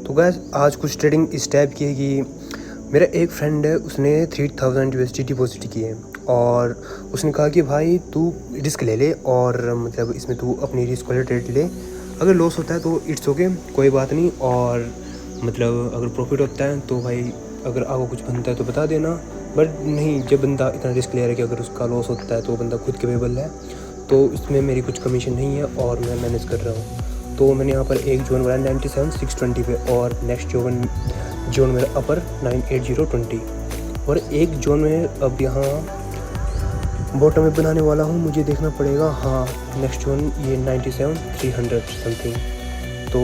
तो गाइस आज कुछ ट्रेडिंग इस टाइप की है कि मेरा एक फ्रेंड है, उसने 3000 USD डिपॉजिट किए और उसने कहा कि भाई तू रिस्क ले ले और मतलब इसमें तू अपनी रिस्क वाले ट्रेड ले, अगर लॉस होता है तो इट्स ओके, कोई बात नहीं, और मतलब अगर प्रॉफिट होता है तो भाई अगर आपको कुछ बनता है तो बता देना। बट नहीं, जब बंदा इतना रिस्क ले रहा है कि अगर उसका लॉस होता है तो बंदा खुद कैपेबल है, तो इसमें मेरी कुछ कमीशन नहीं है और मैं मैनेज कर रहा हूँ। तो मैंने यहाँ पर एक जोन बनाया 97,620 पे और नेक्स्ट जोन मेरा अपर 98020 और एक जोन में अब यहाँ बॉटम में बनाने वाला हूँ। मुझे देखना पड़ेगा, हाँ नेक्स्ट जोन ये 97,300 समथिंग, तो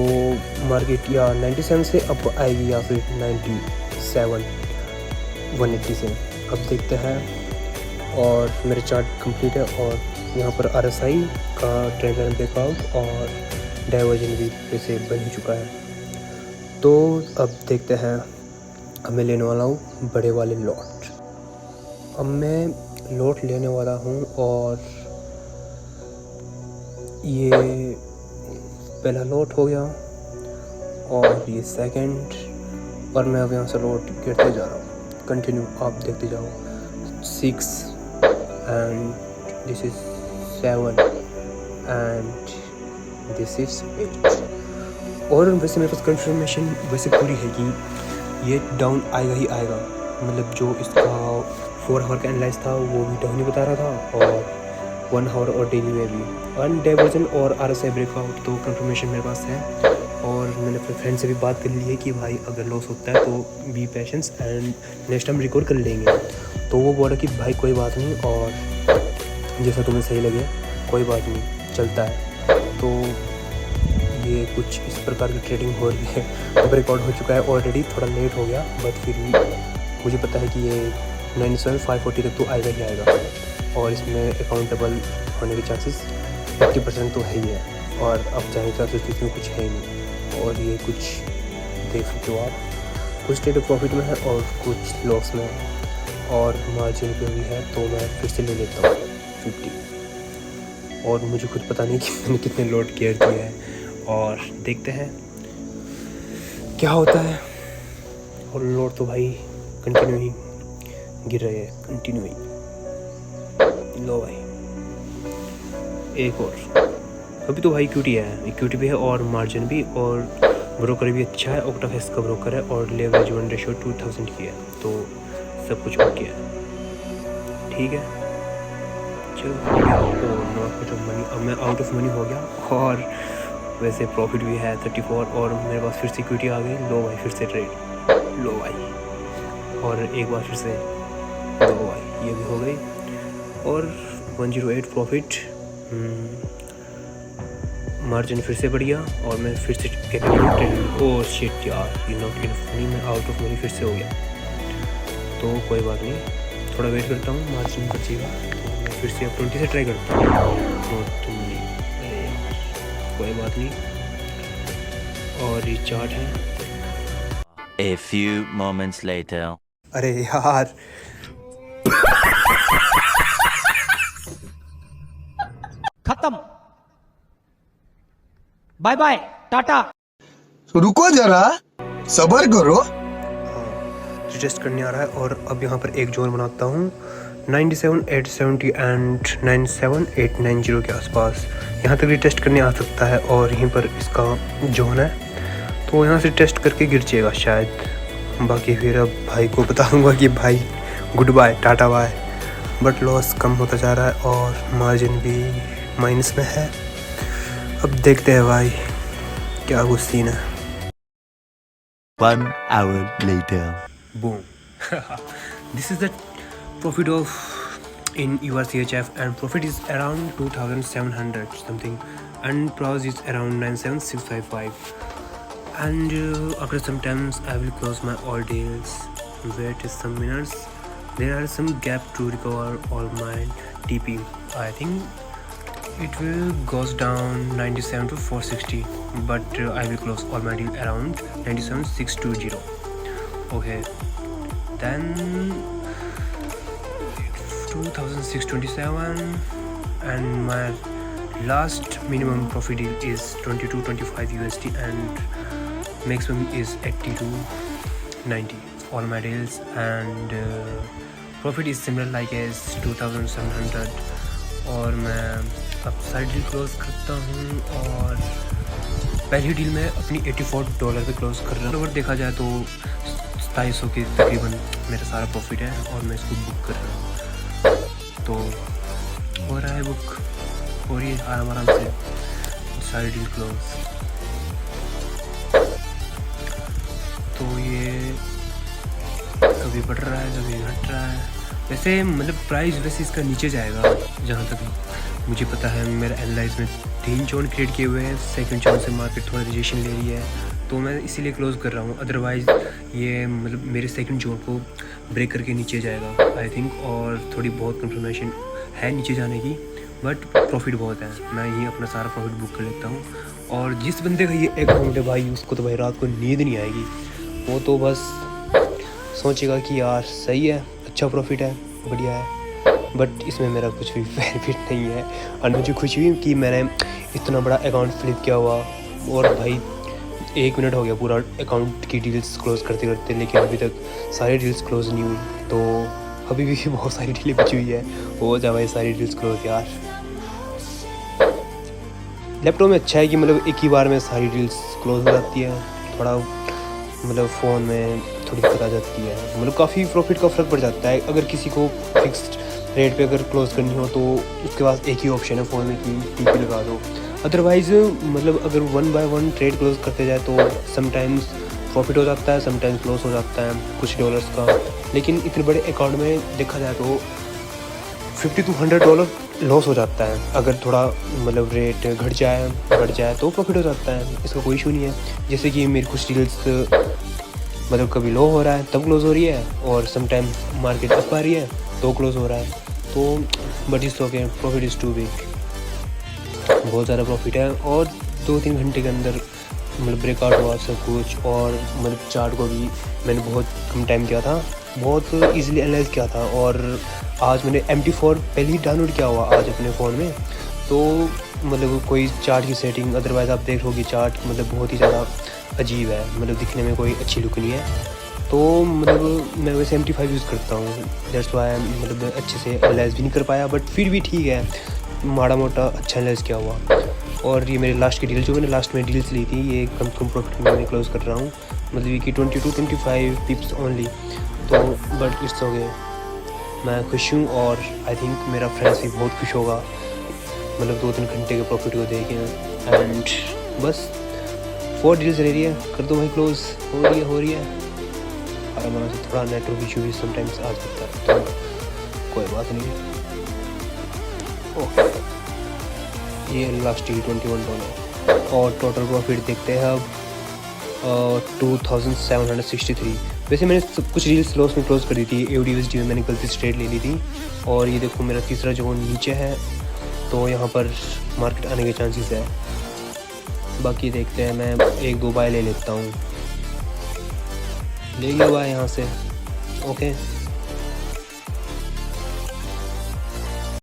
मार्केट या 97 से अप आएगी या फिर 97,180 से, अब देखते हैं। और मेरा चार्ट कंप्लीट है और यहाँ पर RSI का ट्रेंड लाइन ब्रेकआउट और डाइवर्जन भी वैसे बन ही चुका है। तो अब देखते हैं, अब मैं लेने वाला हूँ बड़े वाले लॉट। अब मैं लॉट लेने वाला हूँ और ये पहला लॉट हो गया और ये सेकंड, और मैं अब यहाँ से लॉट गिरते जा रहा हूँ। कंटिन्यू आप देखते जाओ, 6 and this is 7 and this is 8। और वैसे मेरे पास कंफर्मेशन वैसे पूरी है कि ये डाउन आएगा ही आएगा, मतलब जो इसका 4 आवर का एनालाइज था वो भी डाउन ही बता रहा था और 1 आवर और डेली में भी, और डाइवर्जन और RSI ब्रेकआउट, तो कंफर्मेशन मेरे पास है। और मैंने अपने फ्रेंड से भी बात कर ली है कि भाई अगर लॉस होता है तो B patience and next time record कर लेंगे। तो वो बोला कि भाई कोई बात नहीं और जैसा तुम्हें सही लगे कोई बात नहीं, चलता है। तो ये कुछ इस प्रकार की ट्रेडिंग हो रही है। अब रिकॉर्ड हो चुका है ऑलरेडी, थोड़ा लेट हो गया बट फिर भी मुझे पता है कि ये 97,540 तक तो आएगा ही आएगा और इसमें अकाउंटेबल होने के चांसेस 50% तो है ही है, और अब जाने के चांसेस इसमें कुछ है ही नहीं। और ये कुछ देख सकते हो आप, कुछ ट्रेड प्रॉफिट में है और कुछ लॉस में है और मार्जिन पे भी है, तो मैं फिर से ले लेता हूँ 50। और मुझे खुद पता नहीं कि मैंने कितने लॉट केयर किया है, और देखते हैं क्या होता है। और लॉट तो भाई कंटिन्यू ही गिर रहे हैं, कंटिन्यू ही। लो भाई एक और, अभी तो भाई इक्विटी है, इक्विटी भी है और मार्जिन भी, और ब्रोकर भी अच्छा है, ऑक्टाफेक्स का ब्रोकर है और लेवरेज वन रेशियो 2000 की है, तो सब कुछ ओके है, ठीक है। चलो नॉट मच ऑफ मनी, अब मैं आउट ऑफ मनी हो गया और वैसे प्रॉफिट भी है 34 और मेरे पास फिर से इक्विटी आ गई। लो भाई फिर से ट्रेड, लो भाई, और एक बार फिर से लो भाई, ये भी हो गई और 108 प्रॉफिट, मार्जिन फिर से बढ़ गया और मैं फिर से ट्रेड। ओह शिट यार, ये नॉट इनफ मनी, मैं आउट ऑफ मनी फिर से हो गया। तो कोई बात नहीं, थोड़ा वेट करता हूँ, मार्जिन बचेगा तो मैं फिर से अब 20 से ट्राई करता हूँ। कोई बात नहीं, और ये चार्ट है। A few moments later. अरे यार खत्म, बाय बाय टाटा। रुको जरा, सबर करो। टेस्ट करने आ रहा है और अब यहाँ पर एक जोन बनाता हूँ 97,870 एंड 97,890 के आसपास, यहाँ तक भी टेस्ट करने आ सकता है और यहीं पर इसका जोन है, तो यहाँ से टेस्ट करके गिर जाएगा शायद। बाकी फिर अब भाई को बता दूँगा कि भाई good bye, tata bye. But loss कम होता जा रहा है और मार्जिन भी माइनस में है। अब देखते हैं भाई क्या कुछ सीन है। 1 hour later. Boom. This is the profit of in your CHF, and profit is around 2,700 something, and price is around 97,655. And after some times I will close my all deals. Wait some minutes. There are some gap to recover all my TP. I think it will goes down 97 to 460, but I will close all my deal around 97,620. Okay, then 2,627, and my last minimum profit deal is 22.25 USD, and maximum is 80 to 90 all my deals, and profit is similar like as 2700. और मैं अब side deal close करता हूँ, और पहली deal में अपनी $84 पे क्लोज कर रहा हूँ। अगर देखा जाए तो 2700 के तकरीबन मेरा सारा प्रॉफिट है, और मैं इसको बुक कर रहा हूँ। तो हो रहा है बुक, हो रही है आराम आराम से। साइड डील क्लोज, तो ये कभी बढ़ रहा है कभी घट रहा है। वैसे मतलब प्राइस वैसे इसका नीचे जाएगा, जहाँ तक मुझे पता है। मेरा एनालाइज में 3 जोन क्रिएट किए हुए हैं, सेकंड जोन से मार्केट थोड़ा रिजेक्शन ले रही है, तो मैं इसीलिए क्लोज कर रहा हूँ। अदरवाइज़ ये मतलब मेरे सेकंड जोन को ब्रेक करके नीचे जाएगा आई थिंक, और थोड़ी बहुत कंफर्मेशन है नीचे जाने की, बट प्रॉफिट बहुत है। मैं ही अपना सारा प्रॉफिट बुक कर लेता हूँ। और जिस बंदे का ये अकाउंट है भाई, उसको तो भाई रात को नींद नहीं आएगी। वो तो बस सोचेगा कि यार सही है, अच्छा प्रॉफिट है, बढ़िया है, बट इसमें मेरा कुछ भी बेनिफिट नहीं है। और मुझे खुशी हुई कि मैंने इतना बड़ा अकाउंट फ्लिप किया हुआ, और भाई 1 मिनट हो गया पूरा अकाउंट की डील्स क्लोज करते करते, लेकिन अभी तक सारी डील्स क्लोज नहीं हुई। तो अभी भी बहुत सारी डीलें बची हुई है, हो जा भाई सारी डील्स क्लोज यार। लैपटॉप में अच्छा है कि मतलब एक ही बार में सारी डील्स क्लोज हो जाती है, थोड़ा मतलब फ़ोन में थोड़ी दिक्कत आ जाती है, मतलब काफ़ी प्रॉफिट का फ़र्क पड़ जाता है। अगर किसी को फिक्स्ड रेट पे अगर क्लोज करनी हो तो उसके पास एक ही ऑप्शन है फ़ोन में कि टीपी लगा दो। अदरवाइज़ मतलब अगर 1 बाय 1 ट्रेड क्लोज करते जाए तो समटाइम्स प्रॉफिट हो जाता है, समटाइम्स लॉस हो जाता है कुछ डॉलर्स का। लेकिन इतने बड़े अकाउंट में देखा जाए तो $50 to $100 लॉस हो जाता है। अगर थोड़ा मतलब रेट घट जाए बढ़ जाए तो प्रॉफिट हो जाता है, इसका कोई इशू नहीं है। जैसे कि मेरी कुछ डील्स मतलब कभी लो हो रहा है तब क्लोज हो रही है, और समटाइम मार्केट अप आ रही है तो क्लोज हो रहा है। तो बट इस okay, profit is too big, बहुत ज़्यादा प्रॉफिट है। और 2-3 घंटे के अंदर मतलब ब्रेकआउट हुआ सब कुछ। और मतलब चार्ट को भी मैंने बहुत कम टाइम किया था, बहुत इजीली एनालाइज किया था। और आज मैंने MT4 पहले ही डाउनलोड किया हुआ आज अपने फ़ोन में, तो मतलब कोई चार्ट की सेटिंग, अदरवाइज़ आप देख लोगे चार्ट मतलब बहुत ही ज़्यादा अजीब है, मतलब दिखने में कोई अच्छी लुक नहीं है। तो मतलब मैं वैसे MT5 यूज़ करता हूँ, दैट्स वाई मतलब मैं अच्छे से एनालाइज भी नहीं कर पाया, बट फिर भी ठीक है, माड़ा मोटा अच्छा एनालाइज किया हुआ। और ये मेरे लास्ट की डील जो मैंने लास्ट में डील्स ली थी, ये कम प्रॉफिट में मैं क्लोज कर रहा हूँ, मतलब कि 20 to 25 पिप्स ओनली। तो बट इट्स ओके, मैं खुश हूँ, और आई थिंक मेरा फ्रेंड्स भी बहुत खुश होगा मतलब 2-3 घंटे के प्रॉफिट को देखें। एंड बस 4 डील्स रह रही है, कर दो भाई क्लोज, हो रही है आराम से। थोड़ा नेटवर्क इशू भी समटाइम्स आ सकता है, तो कोई बात नहीं। ओके, ये लास्ट डील $21 और टोटल प्रॉफिट देखते हैं अब 2763। वैसे मैंने कुछ डील्स लॉस में क्लोज कर दी थी, AUDUSD में मैंने गलती से ट्रेड ले ली थी। और ये देखो मेरा तीसरा जो नीचे है, तो यहाँ पर मार्केट आने के चांसेस है। बाकी देखते हैं, मैं 1-2 बाय ले लेता हूँ, ले लिया बाय यहाँ से। ओके।